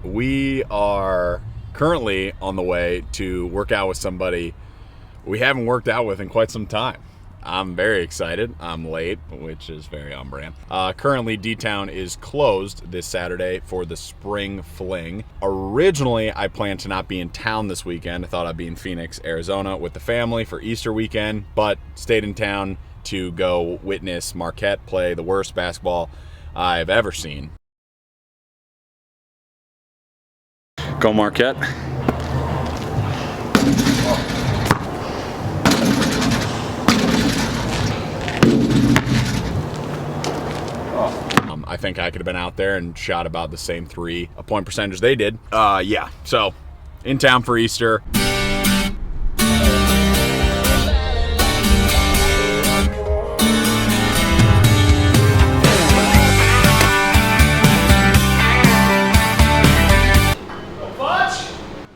We are currently on the way to work out with somebody we haven't worked out with in quite some time. I'm very excited. I'm late, which is very on brand. Currently, D-Town is closed this Saturday for the Spring Fling. Originally, I planned to not be in town this weekend. I thought I'd be in Phoenix, Arizona with the family for Easter weekend, but stayed in town to go witness Marquette play the worst basketball I've ever seen. Go Marquette. I think I could have been out there and shot about the same 3-point percentage they did. Yeah, so in town for Easter.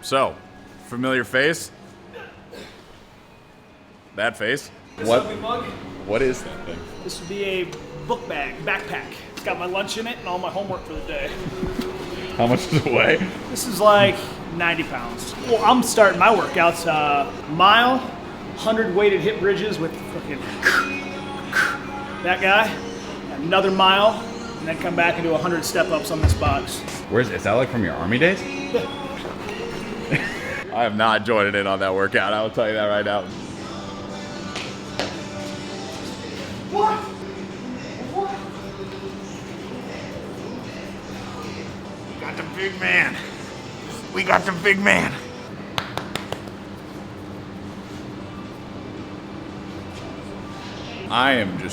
So, familiar face? That face? What is that thing? This would be a book bag, backpack. It's got my lunch in it and all my homework for the day. How much does it weigh? This is like 90 pounds. Well, I'm starting my workouts mile, 100 weighted hip bridges with fucking that guy, another mile, and then come back and do 100 step-ups on this box. Is that like from your army days? I have not joined in on that workout, I will tell you that right now. What? Got the big man. We got the big man. I am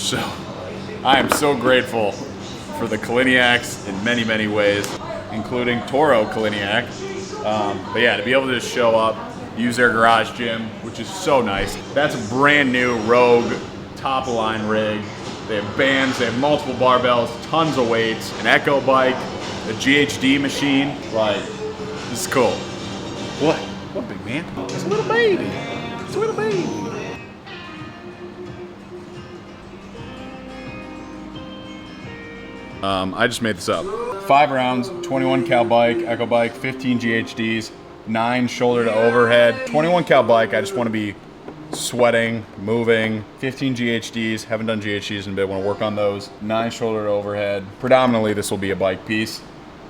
so grateful for the Kaliniaks in many, many ways, including Toro Kaliniak. But yeah, to be able to just show up, use their garage gym, which is so nice. That's a brand new Rogue top-of-line rig. They have bands, they have multiple barbells, tons of weights, an Echo bike, a GHD machine. Like, this is cool. What? What, big man? It's a little baby. It's a little baby. I just made this up. 5 rounds, 21 cal bike, Echo bike, 15 GHDs, 9 shoulder to overhead. 21 cal bike, I just want to be sweating, moving. 15 GHDs, haven't done GHDs in a bit, want to work on those. 9 shoulder to overhead. Predominantly this will be a bike piece,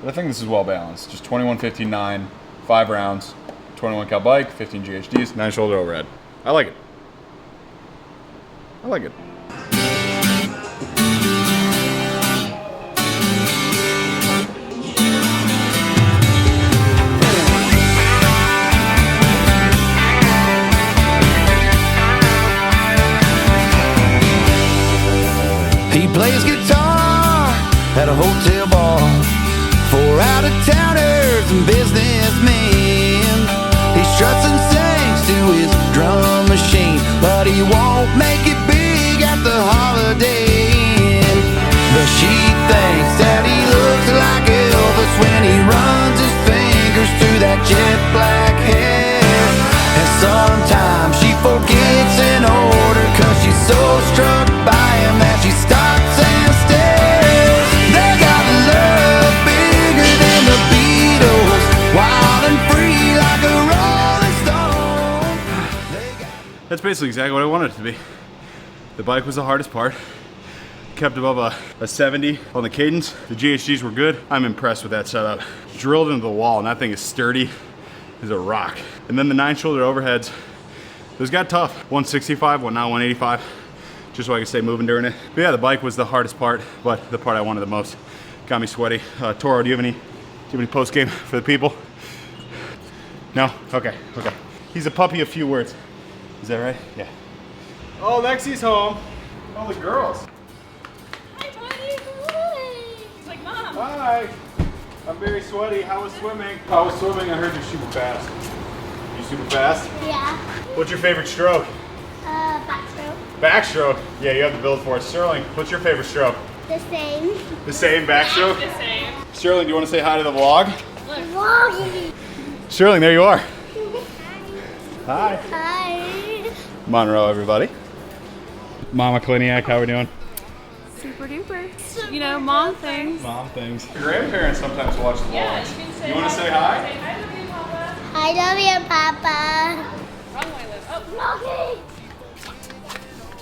but I think this is well balanced. Just 21, 15, 9, 5 rounds, 21 cal bike, 15 GHDs, 9 shoulder overhead. I like it. I like it. He plays guitar at a hotel bar for out-of-towners and businessmen. He struts and sings to his drum machine, but he won't make it big at the Holiday Inn. But she thinks that he looks like Elvis when he runs his fingers through that jet black hair. And sometimes she forgets an order 'cause she's so struck by him that she stops and stares. They got love bigger than the Beatles, wild and free like a rolling stone. That's basically exactly what I wanted it to be. The bike was the hardest part. Kept above a 70 on the cadence. The GHDs were good. I'm impressed with that setup. Drilled into the wall, and that thing is sturdy as a rock. And then the 9 shoulder overheads, those got tough. 165, now 185, just so I could stay moving during it. But yeah, the bike was the hardest part, but the part I wanted the most. Got me sweaty. Toro, do you have any post game for the people? No? Okay. He's a puppy of few words. Is that right? Yeah. Oh, Lexi's home. Oh, the girls. Hi, buddy. Hi. He's like, Mom. Hi. I'm very sweaty. How was swimming? I heard you're super fast. You super fast? Yeah. What's your favorite stroke? Backstroke. Backstroke? Yeah, you have the build for it. Sterling, what's your favorite stroke? The same. The same backstroke? The same. Sterling, do you want to say hi to the vlog? Vlog. Sterling, there you are. Hi. Hi. Monroe, everybody. Mama Kaliniak, how we doing? super duper. You know, mom things. Mom things. Your grandparents sometimes watch the vlogs. You want to say hi? Say hi, Lily and Papa. I love you, Papa. Wrong way, Liv. Oh,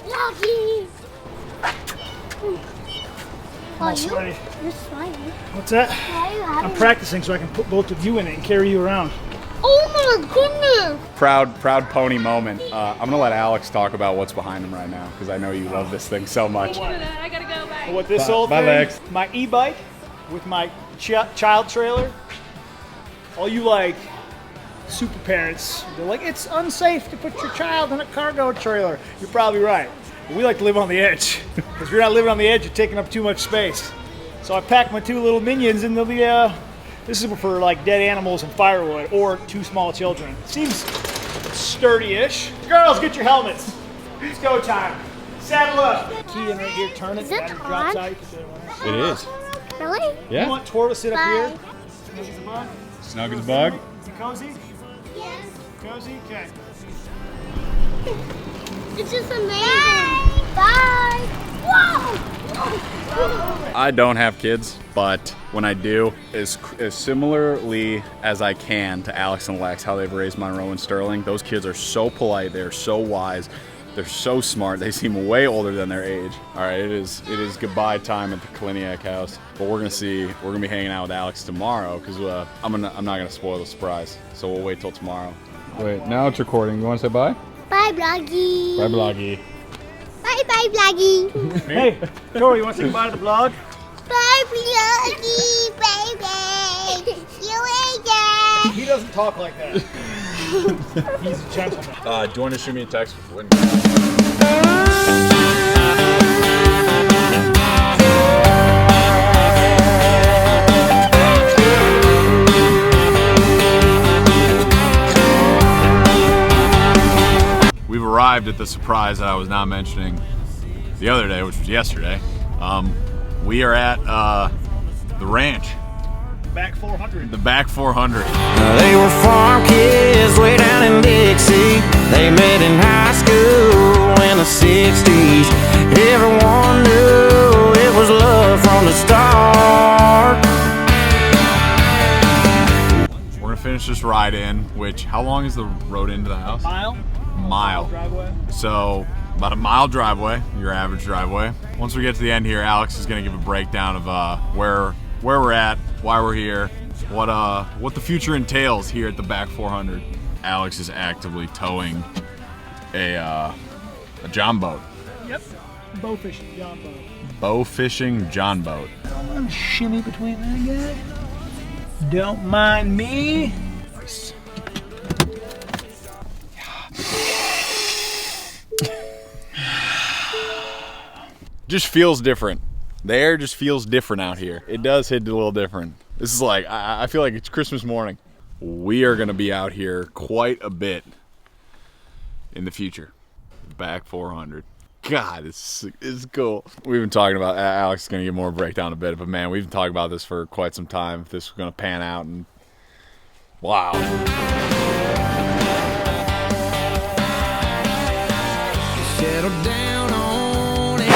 Lucky. Oh, Sweaty. you're smiling. What's that? Why are you having I'm practicing so I can put both of you in it and carry you around. Oh my goodness. Proud pony moment. I'm gonna let Alex talk about what's behind him right now because I know you love this thing so much. I gotta go. Bye. What this Bye- old bye, thing? Lex. My e-bike with my child trailer. All you like super parents, they're like, it's unsafe to put your child in a cargo trailer. You're probably right. But we like to live on the edge. Because if you're not living on the edge, you're taking up too much space. So I packed my two little minions and they'll be, this is for like dead animals and firewood or two small children. Seems sturdy-ish. Girls, get your helmets. It's go time. Saddle up. Key in right here, turn it. Is it battery drops on? out. You can sit it on. It is. Really? You want Tor to sit up Bye. here? Snug as a bug? Snug as a bug. Is it cozy? Yes. Cozy? Okay. It's just amazing. Bye. Whoa. I don't have kids, but when I do, as similarly as I can to Alex and Lex, how they've raised Monroe and Sterling. Those kids are so polite, they're so wise, they're so smart. They seem way older than their age. All right, it is goodbye time at the Kaliniak house, but we're gonna be hanging out with Alex tomorrow because I'm not gonna spoil the surprise. So we'll wait till tomorrow. Wait, now it's recording. You want to say bye? Bye, Bloggy. Bye, Bloggy. Bye, bye, Bloggy. Hey, Tor, you want to say goodbye to the vlog? Bye, Bloggy, baby. See you later. He doesn't talk like that. He's a gentleman. Do you want to shoot me a text? We've arrived at the surprise that I was not mentioning the other day, which was yesterday. We are at the ranch, Back 400. the back 400. They were farm kids way down in Dixie. They met in high school in the 60s. Everyone knew it was love from the start. We're gonna finish this ride in, which, how long is the road into the house? Mile. Driveway. So about a mile driveway, your average driveway. Once we get to the end here, Alex is gonna give a breakdown of where we're at, why we're here, what the future entails here at the back 400. Alex is actively towing a John boat, Yep. Bow fishing, John Bow. bow fishing John boat. I'm gonna shimmy between that guy. Don't mind me. Nice. Just feels different. The air just feels different out here. It does hit a little different. This is like, I feel like it's Christmas morning. We are gonna be out here quite a bit in the future. Back 400. God, it's cool. We've been talking about, Alex is gonna give more of a breakdown in a bit, but man, we've been talking about this for quite some time. If this was gonna pan out, and wow. Settled down on 80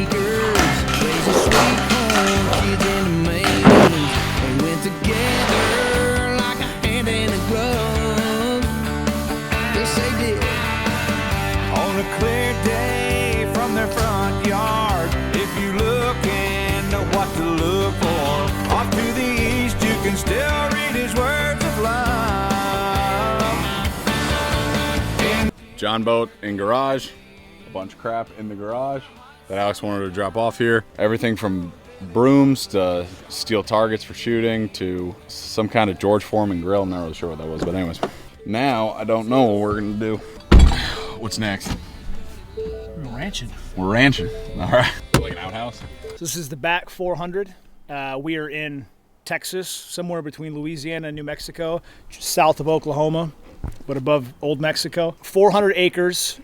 acres, raising sweet corn, kids in the main. They went together like a hand in a glove. Yes, they did. On a clear day from their front yard, if you look and know what to look for, off to the east you can still read his words of love. John boat in garage, a bunch of crap in the garage that Alex wanted to drop off here. Everything from brooms to steel targets for shooting to some kind of George Foreman grill. I'm not really sure what that was, but anyways. Now I don't know what we're gonna do. What's next? We're ranching. We're ranching. All right. Like an outhouse. So this is the back 400. We are in Texas, somewhere between Louisiana and New Mexico, just south of Oklahoma, but above Old Mexico. 400 acres.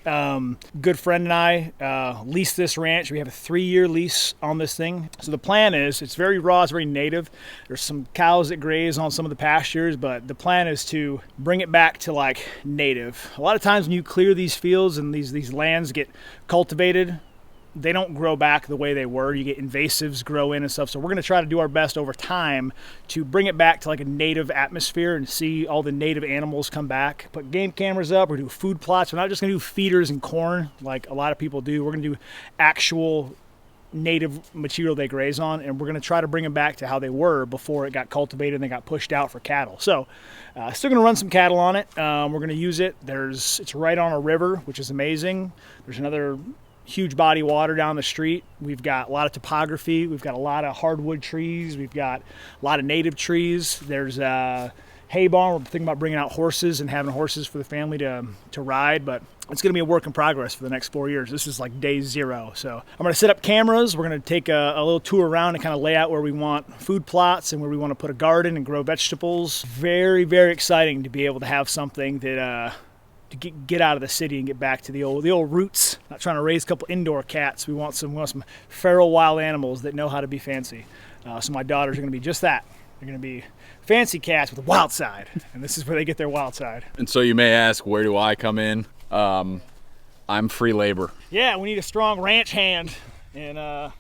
Good friend and I leased this ranch. We have a 3-year lease on this thing. So the plan is, it's very raw, it's very native. There's some cows that graze on some of the pastures, but the plan is to bring it back to like native. A lot of times when you clear these fields and these lands get cultivated, they don't grow back the way they were. You get invasives grow in and stuff. So we're going to try to do our best over time to bring it back to like a native atmosphere and see all the native animals come back. Put game cameras up. We're going to do food plots. We're not just going to do feeders and corn like a lot of people do. We're going to do actual native material they graze on, and we're going to try to bring them back to how they were before it got cultivated and they got pushed out for cattle. So still going to run some cattle on it. We're going to use it. It's right on a river, which is amazing. There's another huge body of water down the street. We've got a lot of topography. We've got a lot of hardwood trees. We've got a lot of native trees. There's a hay barn. We're thinking about bringing out horses and having horses for the family to ride, but it's going to be a work in progress for the next 4 years. This is like day 0. So I'm going to set up cameras. We're going to take a little tour around and kind of lay out where we want food plots and where we want to put a garden and grow vegetables. Very, very exciting to be able to have something that to get out of the city and get back to the old roots. Not trying to raise a couple indoor cats. We want some feral wild animals that know how to be fancy. So my daughters are going to be just that. They're going to be fancy cats with a wild side, and this is where they get their wild side. And so you may ask, where do I come in? I'm free labor. Yeah, we need a strong ranch hand, and I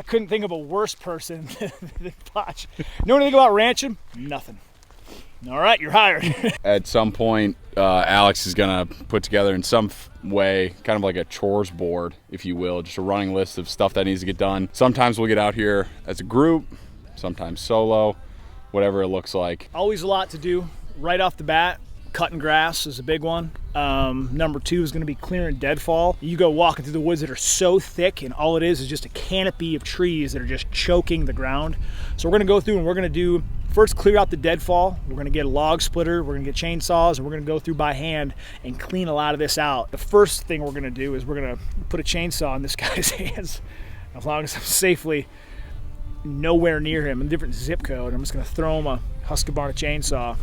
couldn't think of a worse person than Potch. Know anything about ranching? Nothing. All right, you're hired. At some point, Alex is gonna put together in some way, kind of like a chores board, if you will, just a running list of stuff that needs to get done. Sometimes we'll get out here as a group, sometimes solo, whatever it looks like. Always a lot to do right off the bat. Cutting grass is a big one. Number 2 is going to be clearing deadfall. You go walking through the woods that are so thick, and all it is just a canopy of trees that are just choking the ground. So we're going to go through and we're going to do first clear out the deadfall. We're going to get a log splitter, we're going to get chainsaws, and we're going to go through by hand and clean a lot of this out. The first thing we're going to do is we're going to put a chainsaw in this guy's hands, as long as I'm safely nowhere near him, in a different zip code. I'm just going to throw him a Husqvarna chainsaw.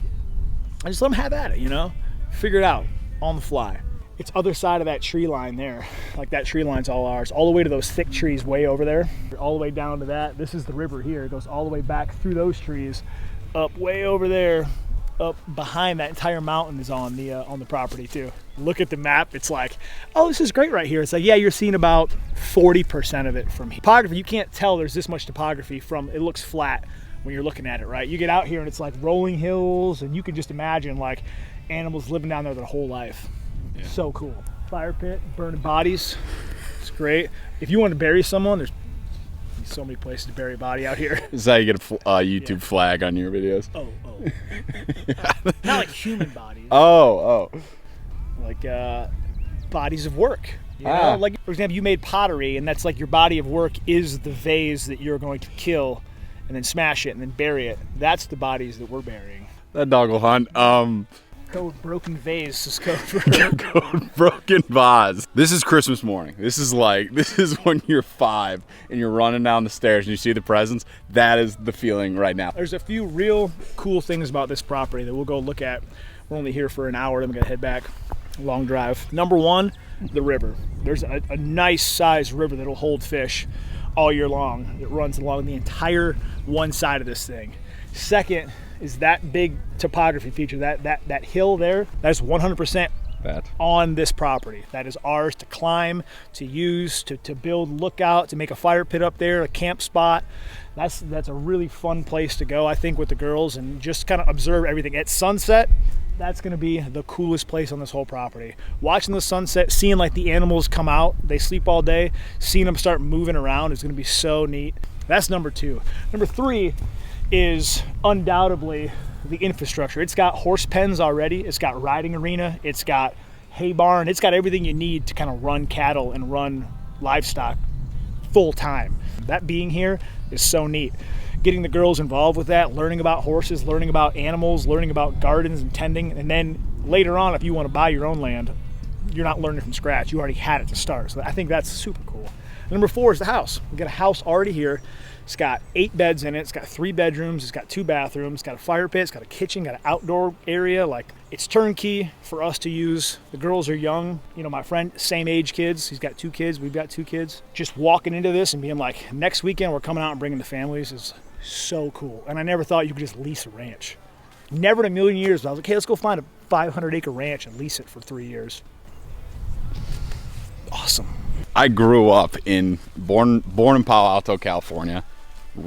I just let them have at it, you know? Figure it out on the fly. It's other side of that tree line there. Like that tree line's all ours. All the way to those thick trees way over there. All the way down to that. This is the river here. It goes all the way back through those trees, up way over there, up behind that entire mountain is on the property too. Look at the map. It's like, oh, this is great right here. It's like, yeah, you're seeing about 40% of it from here. Topography, you can't tell there's this much topography from, it looks flat when you're looking at it, right? You get out here and it's like rolling hills, and you can just imagine like animals living down there their whole life. Yeah. So cool. Fire pit, burning bodies. It's great. If you want to bury someone, there's so many places to bury a body out here. This is how you get a YouTube flag on your videos. Oh. Not like human bodies. Oh. Like bodies of work. You know? Like, for example, you made pottery, and that's like your body of work is the vase that you're going to kill and then smash it and then bury it. That's the bodies that we're burying. That dog will hunt. Code broken vase is code for code broken vase. This is Christmas morning. This is when you're 5 and you're running down the stairs and you see the presents. That is the feeling right now. There's a few real cool things about this property that we'll go look at. We're only here for an hour, then we're gonna head back. Long drive. Number 1, the river. There's a nice sized river that'll hold fish all year long. It runs along the entire one side of this thing. Second is that big topography feature, that hill there. That's 100% on this property. That is ours to climb, to use, to build lookout, to make a fire pit up there, a camp spot. That's a really fun place to go, I think, with the girls, and just kind of observe everything. At sunset, that's going to be the coolest place on this whole property. Watching the sunset, seeing like the animals come out, they sleep all day, seeing them start moving around is going to be so neat. That's number 2. Number 3 is undoubtedly the infrastructure. It's got horse pens already. It's got riding arena. It's got hay barn. It's got everything you need to kind of run cattle and run livestock full time. That being here is so neat. Getting the girls involved with that, learning about horses, learning about animals, learning about gardens and tending, and then later on, if you want to buy your own land, you're not learning from scratch. You already had it to start. So I think that's super cool. Number 4 is the house. We got a house already here. It's got 8 beds in it. It's got 3 bedrooms. It's got 2 bathrooms. It's got a fire pit. It's got a kitchen. Got an outdoor area. Like, it's turnkey for us to use. The girls are young. You know, my friend, same age kids. He's got 2 kids. We've got 2 kids. Just walking into this and being like, next weekend we're coming out and bringing the families is so cool. And I never thought you could just lease a ranch. Never in a million years. I was like, hey, let's go find a 500-acre ranch and lease it for 3 years. Awesome. I grew up born in Palo Alto, California.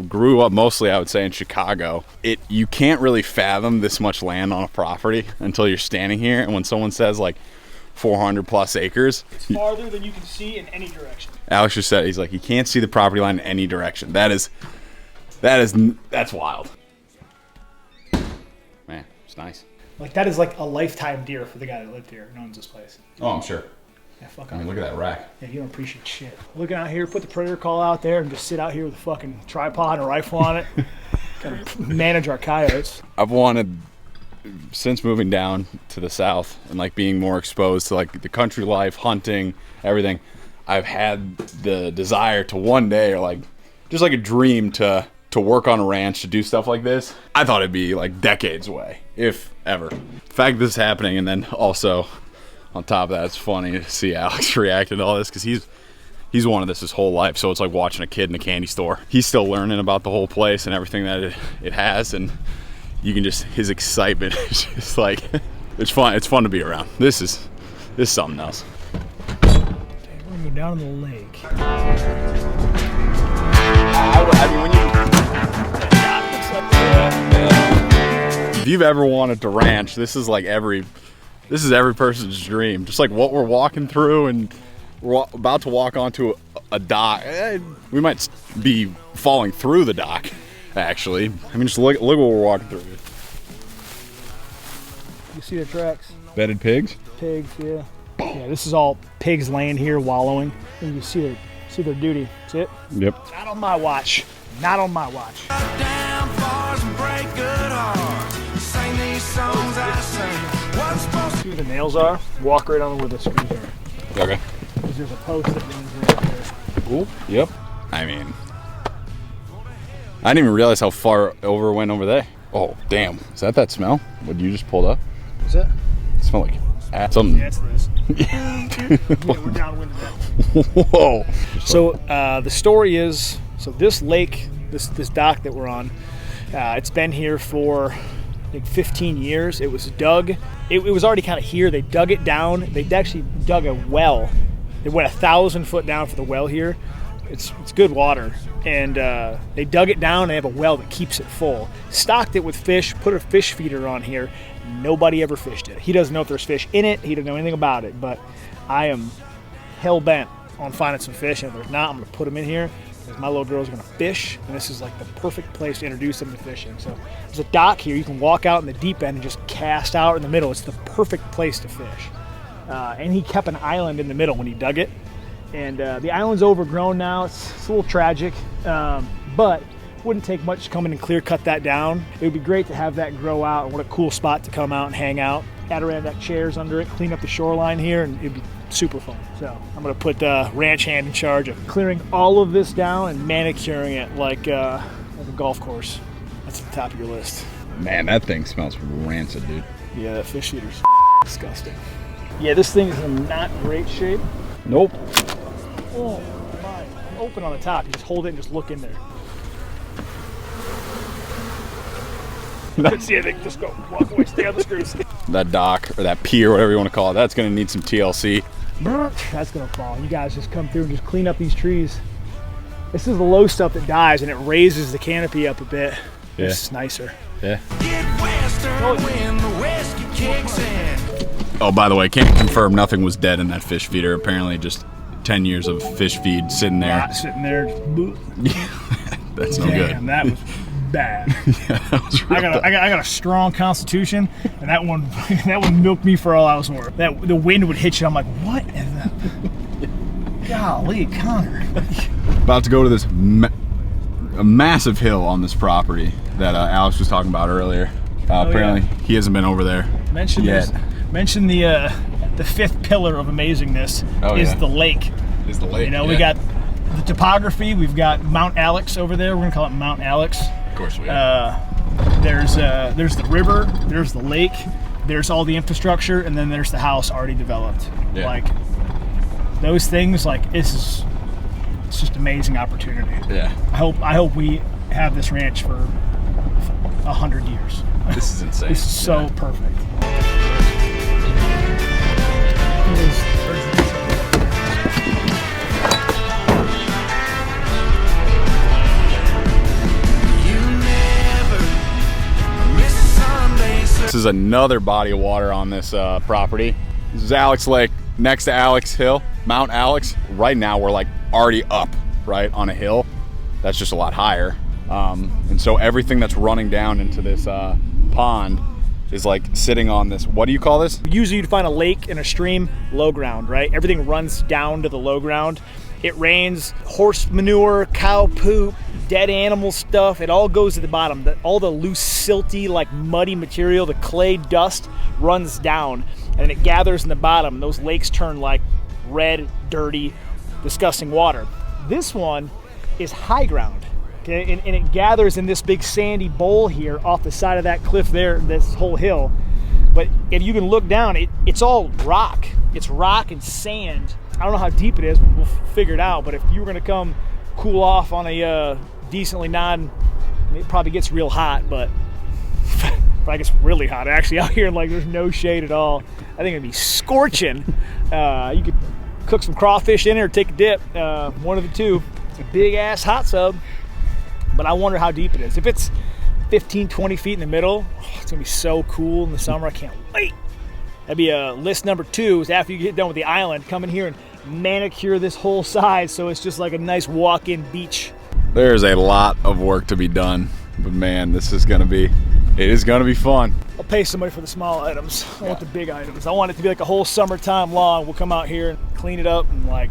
Grew up mostly, I would say, in Chicago. You can't really fathom this much land on a property until you're standing here. And when someone says like 400 plus acres, It's farther than you can see in any direction. Alex just said, he's like, you can't see the property line in any direction. That's wild. Man, it's nice. Like, that is like a lifetime deer for the guy that lived here and owns this place. Oh, I'm sure. Yeah, fuck I mean, off. look at that rack. Yeah, you don't appreciate shit. Looking out here, put the predator call out there and just sit out here with a fucking tripod and a rifle on it. Kind of manage our coyotes. I've wanted, since moving down to the south and like being more exposed to like the country life, hunting, everything, I've had the desire to one day, or like just like a dream to work on a ranch, to do stuff like this. I thought it'd be like decades away, if ever. The fact this is happening, and then also on top of that, it's funny to see Alex reacting to all this, because he's wanted this his whole life. So it's like watching a kid in a candy store. He's still learning about the whole place and everything that it has, and you can just, his excitement is just like, it's fun. It's fun to be around. This is something else. Okay, we're gonna go down in the lake. If you've ever wanted to ranch, this is every person's dream. Just like what we're walking through, and we're about to walk onto a dock. We might be falling through the dock, actually. I mean, just look what we're walking through. You see the tracks? Bedded pigs? Pigs, yeah. Yeah, this is all pigs laying here wallowing. And you see their duty. That's it. Yep. Not on my watch. Not on my watch. Down bars and break good hearts. Sing these songs I sing. What's supposed See where the nails are? Walk right on where the screws are. Okay. Because there's a post that runs right there. Cool. Yep. I mean, I didn't even realize how far over it went over there. Oh, damn. Is that smell? What you just pulled up? Is that? It smelled like something. Yeah, it's this. Yeah, we're downwind of that. Whoa. So the story is, so this lake, this dock that we're on, it's been here for I think 15 years. It was dug. It was already kind of here. They dug it down. They actually dug a well. They went 1,000 foot down for the well here. It's good water. And they dug it down and they have a well that keeps it full. Stocked it with fish, put a fish feeder on here. Nobody ever fished it. He doesn't know if there's fish in it. He doesn't know anything about it. But I am hell-bent on finding some fish. And if there's not, I'm going to put them in here, because my little girl's going to fish. And this is like the perfect place to introduce them to fishing. So there's a dock here. You can walk out in the deep end and just cast out in the middle. It's the perfect place to fish. And he kept an island in the middle when he dug it. And the island's overgrown now. It's a little tragic, but wouldn't take much to come in and clear cut that down. It would be great to have that grow out, and what a cool spot to come out and hang out. Adirondack chairs under it, clean up the shoreline here, and it'd be super fun. So I'm gonna put Ranch Hand in charge of clearing all of this down and manicuring it like a golf course. That's at the top of your list. Man, that thing smells rancid, dude. Yeah, that fish feeder's disgusting. Yeah, this thing is in not great shape. Nope. Oh my, open on the top. You just hold it and just look in there. See, I think just go walk away, stay on the screws. That dock, or that pier, whatever you want to call it, that's going to need some TLC. That's gonna fall. You guys just come through and just clean up these trees. This is the low stuff that dies, and it raises the canopy up a bit. Yeah. This is nicer. Yeah. get western when the whiskey kicks in. Oh, by the way, can't confirm nothing was dead in that fish feeder. Apparently just 10 years of fish feed sitting there. Not sitting there. That's no Damn, good. that was bad. Yeah, that was real bad. I got a strong constitution, and that one milked me for all I was worth. The wind would hit you. I'm like, what is that? Golly, Connor. About to go to this a massive hill on this property that Alex was talking about earlier. Apparently, he hasn't been over there Mention yet. Mention the fifth pillar of amazingness is the lake. Is the lake? You know, we got the topography. We've got Mount Alex over there. We're gonna call it Mount Alex. Of course we have. There's the river. There's the lake. There's all the infrastructure, and then there's the house already developed. Yeah. Like those things. Like it's just amazing opportunity. Yeah. I hope we have this ranch for 100 years. This is insane. This is so perfect. This is another body of water on this property. This is Alex Lake, next to Alex Hill, Mount Alex. Right now we're like already up, right, on a hill. That's just a lot higher. And so everything that's running down into this pond is like sitting on this, what do you call this? Usually you'd find a lake and a stream, low ground, right? Everything runs down to the low ground. It rains horse manure, cow poop, dead animal stuff. It all goes to the bottom. All the loose, silty, like muddy material, the clay dust runs down and it gathers in the bottom. Those lakes turn like red, dirty, disgusting water. This one is high ground. Okay, and it gathers in this big sandy bowl here off the side of that cliff there, this whole hill. But if you can look down, it's all rock. It's rock and sand. I don't know how deep it is, but we'll figure it out. But if you were gonna come cool off on a decently it probably gets real hot, but probably gets really hot. Actually out here, like there's no shade at all. I think it'd be scorching. You could cook some crawfish in it or take a dip, one of the two. It's a big ass hot tub. But I wonder how deep it is. If it's 15, 20 feet in the middle, it's gonna be so cool in the summer. I can't wait. That'd be list number 2 is after you get done with the island, come in here and manicure this whole side so it's just like a nice walk-in beach. There's a lot of work to be done, but man, it is gonna be fun. I'll pay somebody for the small items. I want the big items. I want it to be like a whole summertime long. We'll come out here and clean it up and like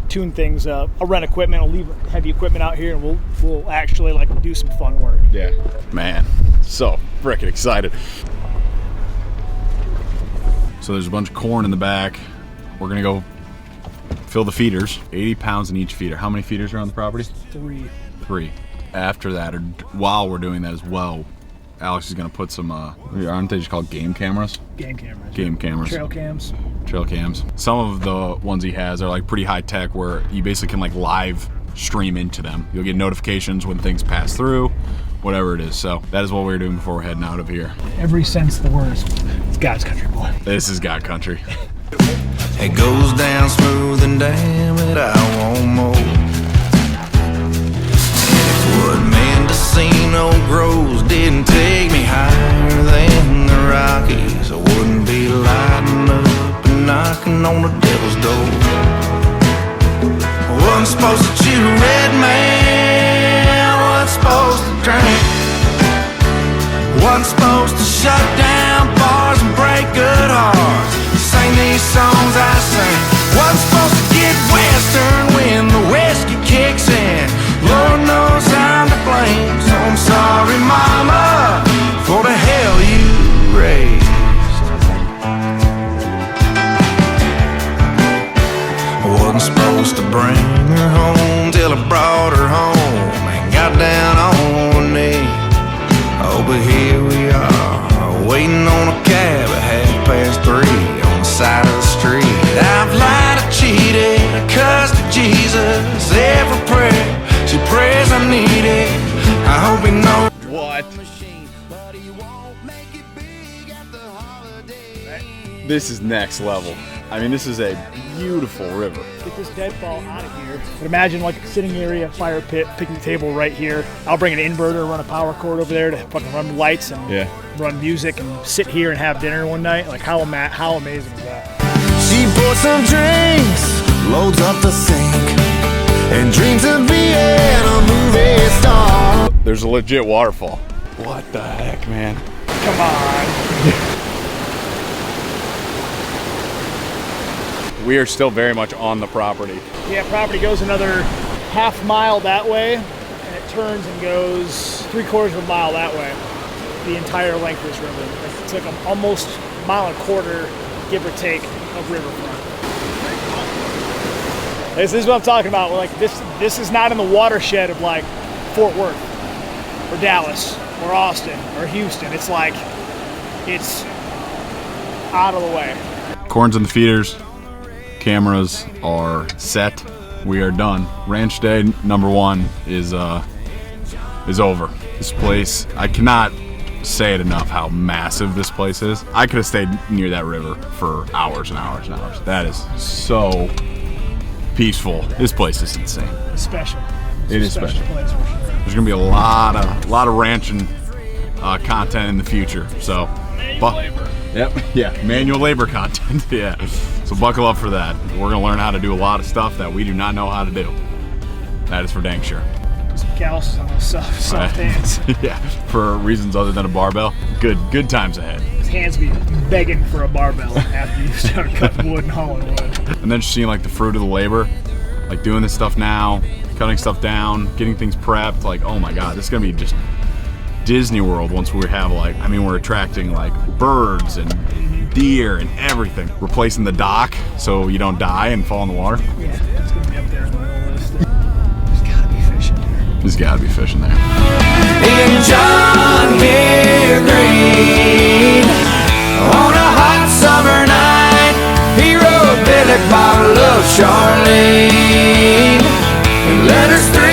tune things up. I'll rent equipment, I'll leave heavy equipment out here, and we'll actually like do some fun work. Yeah, man, so freaking excited. So there's a bunch of corn in the back. We're gonna go fill the feeders. 80 pounds in each feeder. How many feeders are on the property? 3. After that, or while we're doing that as well, Alex is gonna put some, aren't they just called game cameras? Game cameras. Game cameras. Trail cams. Trail cams. Some of the ones he has are like pretty high tech where you basically can like live stream into them. You'll get notifications when things pass through, whatever it is. So that is what we're doing before we're heading out of here. Every sense of the words. It's God's country, boy. This is God country. It goes down smooth and damn it, I want more. And if what Mendocino grows didn't take me higher than the Rockies, I wouldn't be lighting up and knocking on the devil's door. I wasn't supposed to chew red man, wasn't supposed to drink, wasn't supposed to shut down bars and break good hearts. Sing these songs I sing. Wasn't supposed to get western when the whiskey kicks in. Lord knows I'm to blame, so I'm sorry, mama, for the hell you raised. I wasn't supposed to bring her home till I brought her home and got down on one knee. Oh, but here we are, waiting on a cab at 3:30 side of the street. I've lied, I cheated, I cussed at Jesus. Every prayer she prays I need it. I hope he knows. What? This is next level. I mean, this is a beautiful river. Get this deadfall out of here. But imagine like a sitting area, fire pit, picnic table right here. I'll bring an inverter, run a power cord over there to fucking run lights and run music and sit here and have dinner one night. Like how amazing is that? She bought some drinks, loads up the sink, and dreams of being a movie star. There's a legit waterfall. What the heck, man? Come on. We are still very much on the property. Yeah, property goes another half mile that way, and it turns and goes 3/4 of a mile that way. The entire length of this river. It's like almost a mile and a quarter, give or take, of riverfront. This is what I'm talking about. Like this is not in the watershed of like Fort Worth or Dallas or Austin or Houston. It's like it's out of the way. Corn's in the feeders. Cameras are set. We are done. Ranch day number 1 is over. This place, I cannot say it enough how massive this place is. I could have stayed near that river for hours and hours and hours. That is so peaceful. This place is insane. Special. It is special. Place for sure. There's gonna be a lot of Ranchin content in the future. So Yep, yeah, manual labor content, yeah. So buckle up for that. We're gonna learn how to do a lot of stuff that we do not know how to do. That is for dang sure. Some calluses on those soft hands. Yeah, for reasons other than a barbell. Good times ahead. His hands be begging for a barbell after you start cutting wood and hauling wood. And then just seeing like the fruit of the labor, like doing this stuff now, cutting stuff down, getting things prepped, like, oh my God, this is gonna be just Disney World once we have like, I mean, we're attracting like birds and deer and everything. Replacing the dock so you don't die and fall in the water. Yeah, it's gonna be up there in the middle of this thing. There's gotta be fish in there. There's gotta be fish in there. In John Deere Green, on a hot summer night, he wrote Billy Bottle of Charlene, and letters 3